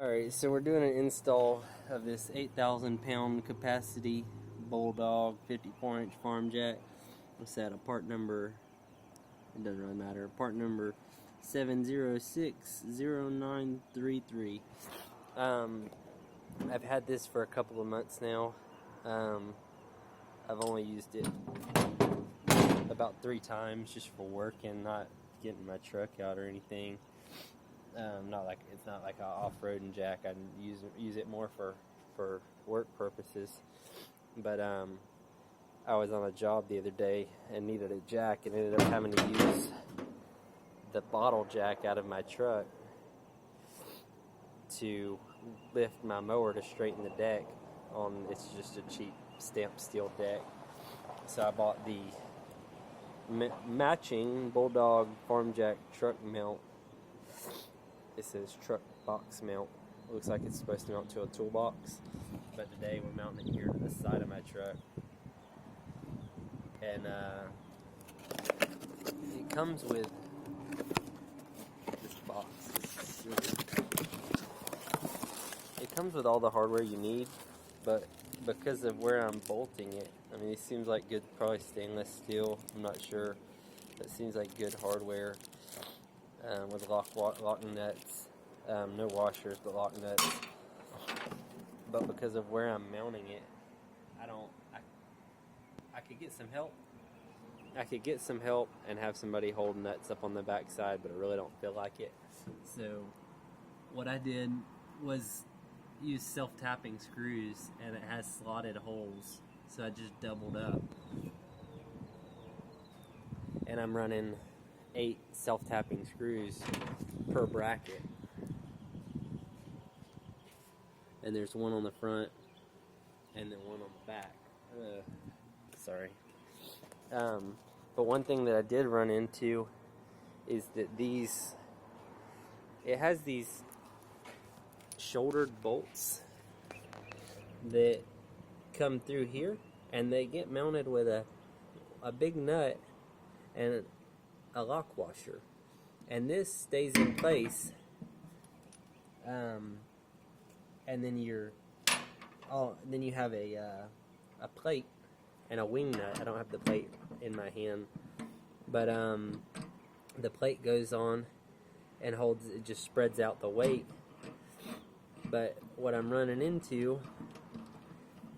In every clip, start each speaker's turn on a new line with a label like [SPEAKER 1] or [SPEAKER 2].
[SPEAKER 1] Alright, so we're doing an install of this 8,000 pound capacity Bulldog 54-inch farm jack. It's at a part number, it doesn't really matter, part number 7060933. I've had this for a couple of months now. I've only used it about 3 times just for work and not getting my truck out or anything. It's not like an off-roading jack. I use it more for work purposes. But I was on a job the other day and needed a jack and ended up having to use the bottle jack out of my truck to lift my mower to straighten the deck on. It's just a cheap stamped steel deck. So I bought the matching Bulldog farm jack truck mount. It says truck box mount. It looks like it's supposed to mount to a toolbox, but today we're mounting it here to the side of my truck. And it comes with this box. It comes with all the hardware you need, but because of where I'm bolting it, I mean, it seems like good, probably stainless steel, I'm not sure, but it seems like good hardware. With lock nuts, no washers, but lock nuts. But because of where I'm mounting it, I could get some help. I could get some help and have somebody hold nuts up on the back side, but I really don't feel like it. So what I did was use self-tapping screws, and it has slotted holes, so I just doubled up. And I'm running 8 self-tapping screws per bracket, and there's one on the front and then one on the back. Sorry. But one thing that I did run into is that it has these shouldered bolts that come through here, and they get mounted with a big nut and a lock washer, and this stays in place, and then you have a plate and a wing nut. I don't have the plate in my hand, but the plate goes on and holds, it just spreads out the weight. But what I'm running into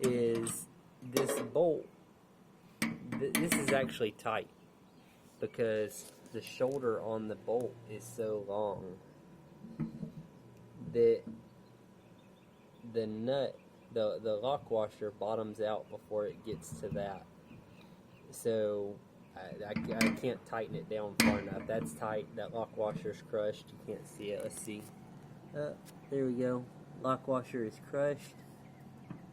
[SPEAKER 1] is this bolt. This is actually tight, because the shoulder on the bolt is so long that the nut, the lock washer, bottoms out before it gets to that. So I can't tighten it down far enough. That's tight. That lock washer's crushed. You can't see it. Let's see. There we go. Lock washer is crushed,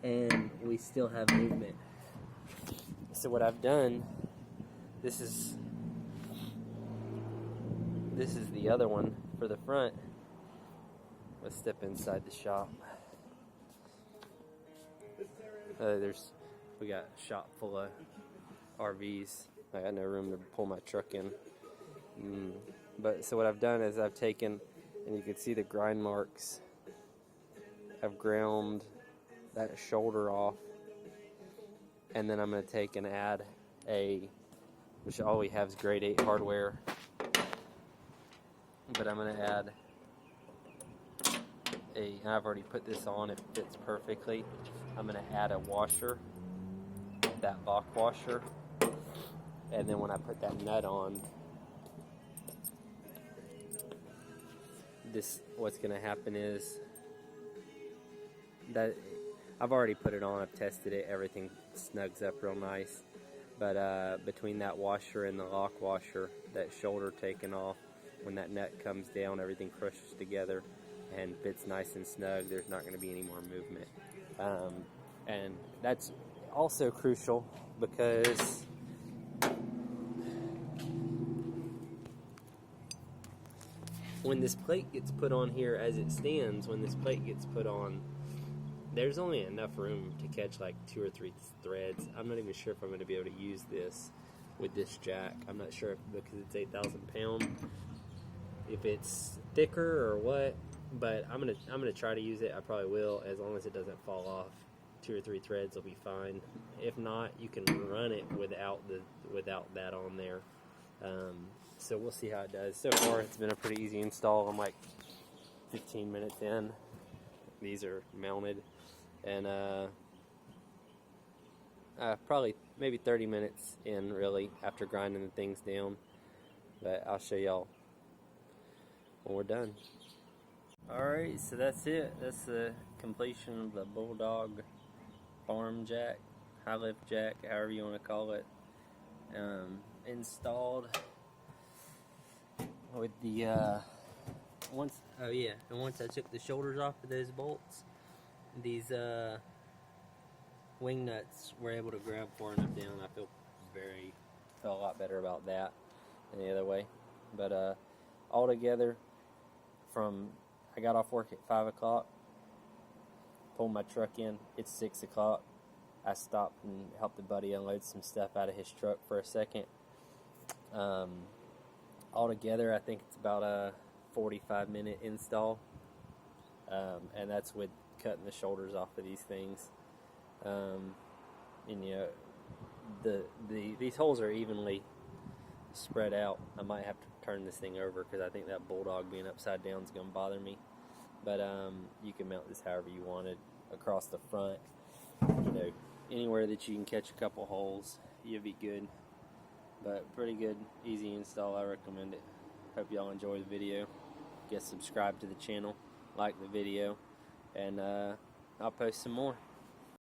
[SPEAKER 1] and we still have movement. So what I've done, this is the other one for the front. Let's step inside the shop. We got a shop full of RVs. I got no room to pull my truck in. But so what I've done is I've taken, and you can see the grind marks. I've ground that shoulder off, and then I'm going to take and add which all we have is grade 8 hardware. But I'm going to add I've already put this on, it fits perfectly. I'm going to add a washer, that lock washer, and then when I put that nut on, what's going to happen is that I've already put it on, I've tested it, everything snugs up real nice. But between that washer and the lock washer, that shoulder taken off, when that nut comes down, everything crushes together and fits nice and snug. There's not going to be any more movement. And that's also crucial because when this plate gets put on here, as it stands, when this plate gets put on, there's only enough room to catch like 2 or 3 threads. I'm not even sure if I'm going to be able to use this with this jack. I'm not sure because it's 8,000 pound, if it's thicker or what. but I'm gonna try to use it. I probably will, as long as it doesn't fall off. 2 or 3 threads will be fine. If not, you can run it without that on there. So we'll see how it does. So far, it's been a pretty easy install. I'm like 15 minutes in. These are mounted, and probably maybe 30 minutes in, really, after grinding the things down. But I'll show y'all when we're done. Alright, so that's it. That's the completion of the Bulldog farm jack, high lift jack, however you want to call it, installed with the once I took the shoulders off of those bolts, these wing nuts were able to grab far enough down. I feel a lot better about that than the other way. But all together, I got off work at 5 o'clock, pulled my truck in, it's 6 o'clock. I stopped and helped a buddy unload some stuff out of his truck for a second. Altogether, I think it's about a 45-minute install, and that's with cutting the shoulders off of these things. And you know, these holes are evenly spread out. I might have to turn this thing over because I think that Bulldog being upside down is going to bother me. But you can mount this however you wanted across the front. You know, anywhere that you can catch a couple holes, you'll be good. But pretty good, easy install. I recommend it. Hope y'all enjoy the video. Get subscribed to the channel, like the video, and I'll post some more.